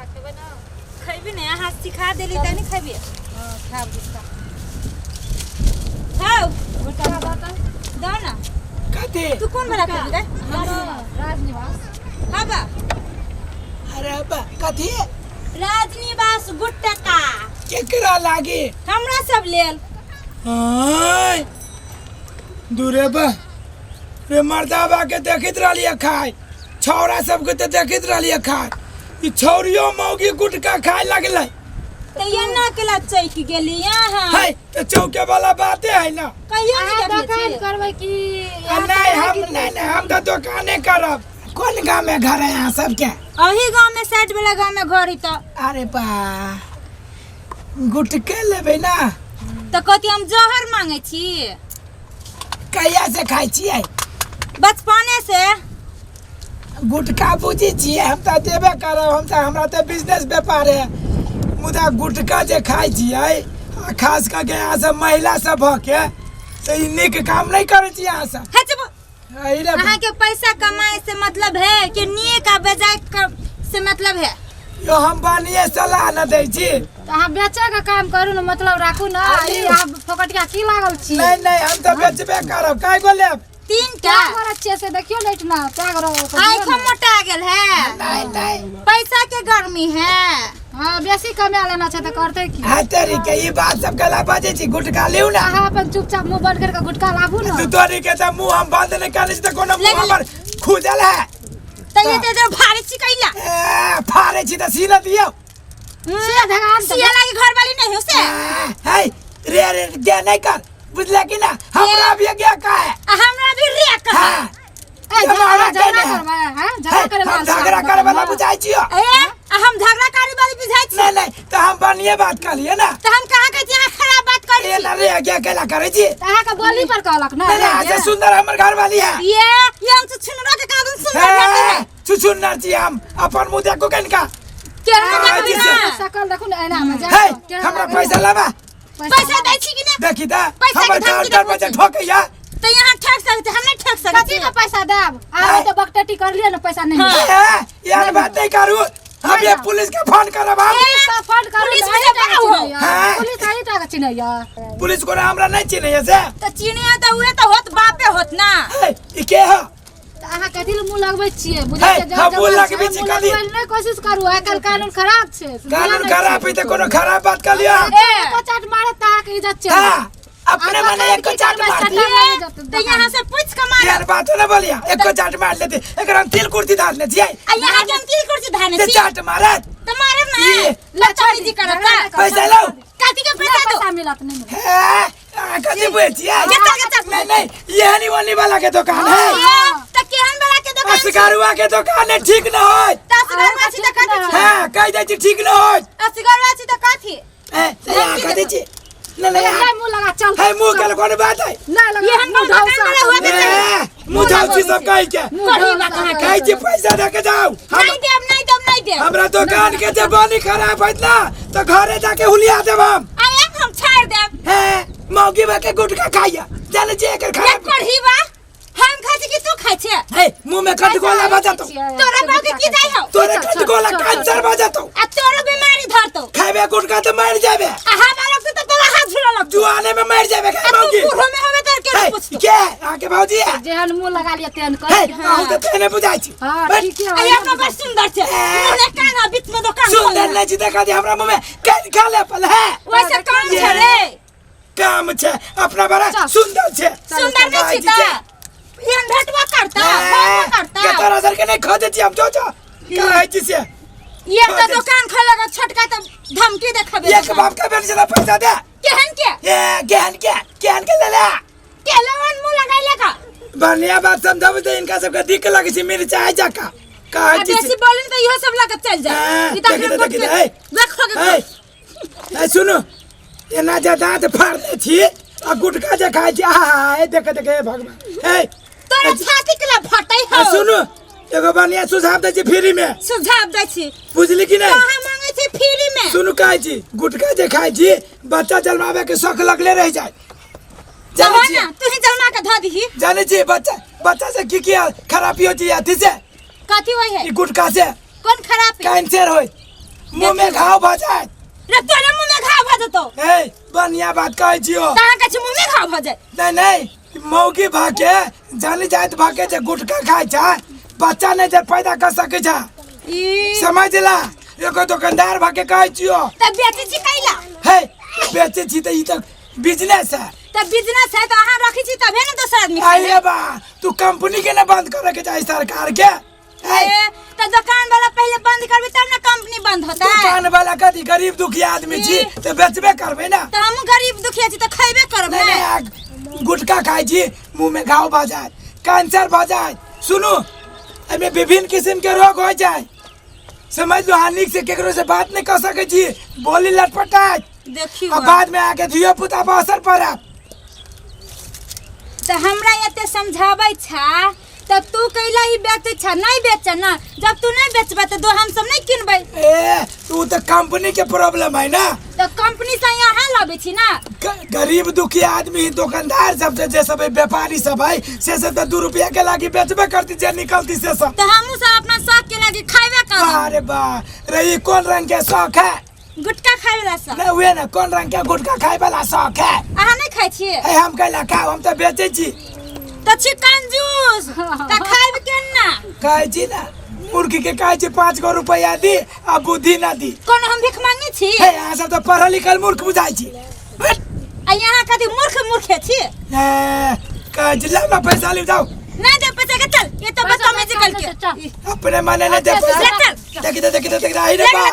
खैबी ने हाथ सिखा देली त नहीं खैबी खाब गुटका खाओ गुटका दो ना कते तू कौन वाला खैबी रे राजनिवास हां बा अरे बा कथी राजनिवास गुटका केकरा लागे हमरा सब लेल हाय दूरे बा रे मर्दाबा के देखित रहलिए खाए छौरा सबके तो देखित रहलिए खाए ई छौरियो मौगी गुटका खाए लगले त एना केला चैक गेली यहां है तो चौके वाला बातें है ना कहियो नहीं दुकान देखले करबै की नहीं हम तो दुकाने करब कौन गांव में घर है यहाँ सबके अही गांव में साइड वाला गांव में घर ही त अरे बा गुटके लेबै ना त कथि हम जहर मांगे छी कहिया से खाई छियै बचपने से गुटखा बुझी छियै हम तो देबे करब हम तो हमरा तो बिजनेस व्यापार है मुदा गुटखा जे खाई छियै आ खास करके यहाँ सब महिला सब भ के से ई नीक काम नहीं करे छी यहाँ सब है चुप अरे अहाँ के पैसा कमाए से मतलब है कि नेक आ बेजाय से मतलब है यो हम बानिए सलाह न दै छी अहाँ बेचे के काम करू न मतलब राखू न ई अहाँ फोकटिया की लागल छी नहीं हम तो बेचबे करब काय गो लेब तीन क्या का कर अच्छे से देखियो लेट ना क्या करो आँखों मोटा गेल है नहीं पैसा के गर्मी है हां बेसी कमा लेना छै त करते की हाँ तेरी के ई बात सब गला बाजे छी गुटखा लिउ ना अहाँ अपन चुपचाप मुंह बंद करके गुटका लाबू न तू तोरी के त मुंह हम बंद नहीं करे छी त कोनो मुंह हमर खुजल है त ये ते भारी चिकैला फारे छी त सीना दियो सिया धगान सिया लागी घर वाली नहीं हो से है रे क्या नहीं कर बुझला कि ना हमरा भी क्या का है हमरा भी रे का हां झगड़ा करबा हां झगड़ा करे हम झगड़ा करे वाला बुझाई छियो ए हम झगड़ा करे वाली बुझाई छी नहीं तो हम बढ़िया बात कर लिए ना त हम कहा के यहाँ खराब बात कर ये ना रे क्या केला करे छी अहाँ के बोली पर कहलक न नहीं ऐसे सुंदर हमर घर वाली है ये हम तो छुनरा के कादन सुंदर रहती है सुसुन्नर छी हम अपन मुंह देखो कनका केना जी देखो ना सकल देखू न एना में है हमरा पैसा लाबा पैसा दै छी कि ना देखी ता पैसा हमर के धमकी घर पर देबो। ठोकैया तो यहाँ ठग सकते हम नहीं ठग सकते कथी का पैसा देब आवे तो बकटटी कर लियो न पैसा नहीं मिले यार बात नहीं करू हम ये पुलिस के फोन करब हम पुलिस का फोन करू पुलिस में से बनाओ। हाँ। पुलिस आई टा चिनैया पुलिस को हमरा नहीं चिन्है से तो चीनिया तो हुए तो होत बापे होत ना ई के हो अहाँ कथी मुंह लगबै छियै है, बुझै छै हम मुँह लगबै छी कथी? नहीं कोशिश करू आइ काल्हि कानून खराब छै कानून खराब है तो कोनो खराब बात कर लियो कचाट मारे ता के इज्जत छै हां अपने मने एक चाट मार दी तो यहाँ से पूछ के मार यार बात ना बोलिया एक चाट मार लेते एकरा हम तिल कुर्ती धार ले छियै यहाँ के हम तिल कुर्सी धाने ते छी चाट मारत तो मारे ना ये, लचामी जी करता पैसा लो काती के पैसा दो पैसा मिलत नहीं कथी बेचिए चल। नहीं ये हनी वाली वाला के दुकान है तो केहन वाला के दुकान छी असगरुआ के दुकान है ठीक न होय असगरवा छी तो कथी छी हां कह दे छी ठीक न होय असगरवा छी तो कथी कथी छी नहीं मुंह लगा चल है मुंह के कोनो बात है नहीं लगा ये हम दुकान वाला हुआ भी नहीं मुझे सब कह के करीबा कहां के कह छी पैसा दे के जाओ नहीं देब हमरा दुकान के जब बनी खराब होत ना तो घरे जाके हुलिया देब हम आए हम छाड़ देब हैं मौगी बा के गुटखा खाइया जाने छी एकर एक खराब पढ़ीबा हम खाइ छी कि तू खाइ छै है मुंह में कट गोला बजातो तोरा बाप के की जाय हो तोरे कट गोला कैंसर बजातो आ तोरा बीमारी धरतो खाबे गुटखा तो मर जाबे आ हमारा से तो तोरा हाथ झुला लग जुआने में मर जाबे खाई तू मौगी बूढ़ो में होवे तो के पूछ के आके भौजी है जेहन मुंह लगा लिया तेहन है कर हम तो तेने बुझाई छी हां ठीक है अरे अपना बस सुंदर छै मुने कान बीच में दुकान सुंदर नहीं छी देखा दे हमरा मुंह में कैद खा ले पल है वैसे काम छै रे काम छे अपना बड़ा सुंदर छे सुंदर नहीं छी त यन भेटवा करता बाबा करता के तोरा सर के नहीं खोदे छी हम जो कहै छी से ये तो दुकान खोले का छटका तो धमकी देखाबे एक बाप का बेटी से पैसा दे केहन के ये केहन के ले ले केलवन मुंह लगाइले का बढ़िया बात समझाबे तो इनका सब के दिक्कत लगे छी मेरे चाय जाका कहै छी बेसी बोलिन तो इहो सब लगा चल जाए ई त देखो ए सुनो ये ना जा दांत फाड़ दे छी आ गुटखा जे खाइ छी आ देख भगवान ए तोरा छाती के ला फटै हो सुनो एगो बढ़िया सुझाव दे छी फ्री में सुझाव दै छी बुझली कि नहीं कहां मांगे छी फ्री में सुनु कहै छी गुटखा जे खाइ छी बच्चा जन्मावे के शौक लगले रह जाए जाने छी ना तू ही जलमा के ध दही जाने छी बच्चा से की खराबी होती है अथी से कथी होय है ई गुटखा से कौन खराब है कैंसर होय मुंह में घाव भ जाए रे तोरे मुंह में घाव भ जतो ए बढ़िया बात कहै छियो कहाँ कछ मुंह में घाव भ जाए नहीं मौगी भाके जानी जात भाके जे गुटखा खाय छै बच्चा नहीं जे पैदा कर सके छै ई समझला एगो दुकानदार भाके कहै छियो त बेचे छी कैला हे बेचे छी त ई त बिजनेस है त बिजनेस है त अहाँ रखी छी तबे न दोसर आदमी अरे बा तू कंपनी के ना बंद करे के चाही सरकार के त दुकान वाला पहले बंद करबे तब ना कंपनी बंद होता है दुकान वाला कथी गरीब दुखिया आदमी छी त बेचबे करबे ना त हम गरीब दुखिया छी त खैबे करबे नहीं गुटखा खाई छी मुंह में घाव भ जाए कैंसर भ जाए सुनो एमे विभिन्न किस्म के रोग हो जाए समझ लो हानिक से केकरो से बात नहीं कर सके छी बोली लटपटाए देखियो अब बाद में आके धियो पुता पर असर पड़त त हमरा एते समझाबै छा त तू कैला ही बेचे छा नहीं बेच ना जब तू नहीं बेचबे त हम सब नहीं किनबै ए तू तो कंपनी के प्रॉब्लम है ना त कंपनी से यहाँ लाबे छी ना गरीब दुखिया आदमी दुकानदार सब जे सब व्यापारी सब है से सब तो 2 रुपया के लागी बेचबे करती जे निकलती से सब त हमहू सब अपना शौक के लागी खाइबे करब अरे बा रही कौन रंग के शौक है गुटखा खाइ वाला सब नहीं हुए ना कौन रंग के गुटखा खाए वाला शौक है अहाँ नहीं खाइ छियै ए हम कैला खाओ हम तो बेचे छी त छी कंजूस त खाइब केना कहै छी ना मुर्गी के कहै छी 5 गो रुपया दी आ बुद्धि ना दी कोन हम भिख मांगे छी हे अहाँ सब तो पढ़ल लिखल मूर्ख बुझाइ छी आ यहाँ कथी मूर्खे छी कहै छी ला पैसा ले जाओ नहीं दे पैसा के चल ये तो बदतमीजी करके अपने मने नहीं दे पैसा देखी आई रे बा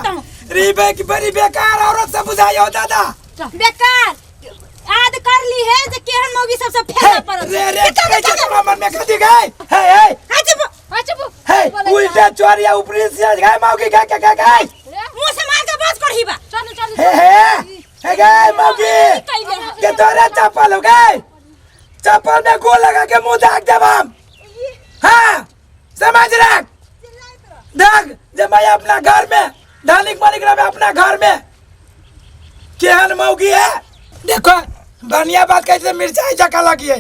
रीबे की बड़ी बेकार औरत सब बुझाइयो दादा बेकार आद कर ली है जे केहन मौगी सबसे फेरा पड़ल रे रे मन में कथी गए हे हे हे उल्टा चोरिया ऊपरी से गए मौगी के गए मुंह से मार के बात करही बा चल हे गए मौगी के तोरे चप्पल हो गए चप्पल में गो लगा के मुंह दाग देब हम हां समझ रख देख जब मैं अपना घर में धानिक मालिक रहे अपना घर में केहन मौगी है देखो बढ़िया बात कैसे मिर्चाई जका लगी है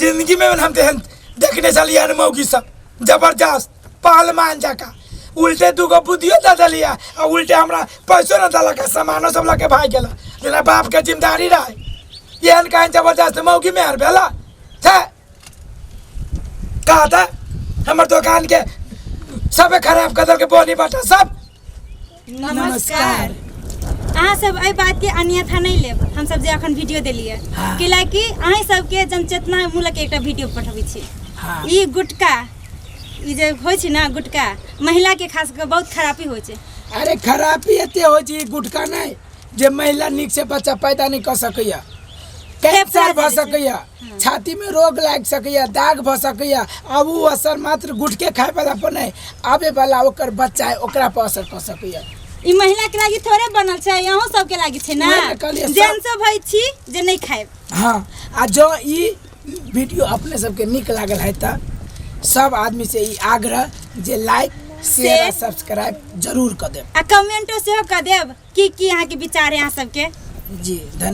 जिंदगी में हम देखने चलिए मौगी सब जबरदस्त पहलवान जका उल्टे 2 गो बुद्धियो दे दिलिया और उल्टे हमरा पैसो न दलक सामानो सब लके भाग गेला लेकिन बाप के जिम्मेदारी रहे एहन काहे जबरदस्त मौगी में हर भेला छे कहा था हमर दुकान के सब खराब कर के बोनी बाटा सब नमस्कार अहाँ सब एहि बात के अन्यथा नहीं लेब हम सब जे अखन वीडियो देलिए किलाकि अहाँ सब के जनचेतना मूलक एकटा वीडियो पठबै छी ई गुटका ई जे होय छै ना गुटका महिला के खास के बहुत खराबी होय छै अरे खराबी एते होय छै गुटका नहीं जे महिला निक से बच्चा पैदा नहीं कर सकैया कैंसर भ सकैया छाती में रोग लाग सकैया दाग भ सकैया अब वो असर मात्र गुटके खाए वाला पर नहीं आबे वाला ओकर बच्चा है ओकरा पर असर कर सकैया ई महिला के लागी थोड़े बनल छै यहू सब के लागी छै ना जेंट्स भई छी जे नहीं खाए हां आ जो ई वीडियो अपने सब के निक लागल है त सब आदमी से ई आग्रह जे लाइक शेयर सब्सक्राइब जरूर कर देब आ कमेंटो से कर देब की यहाँ के विचार है यहाँ सब के जी धन्यवाद।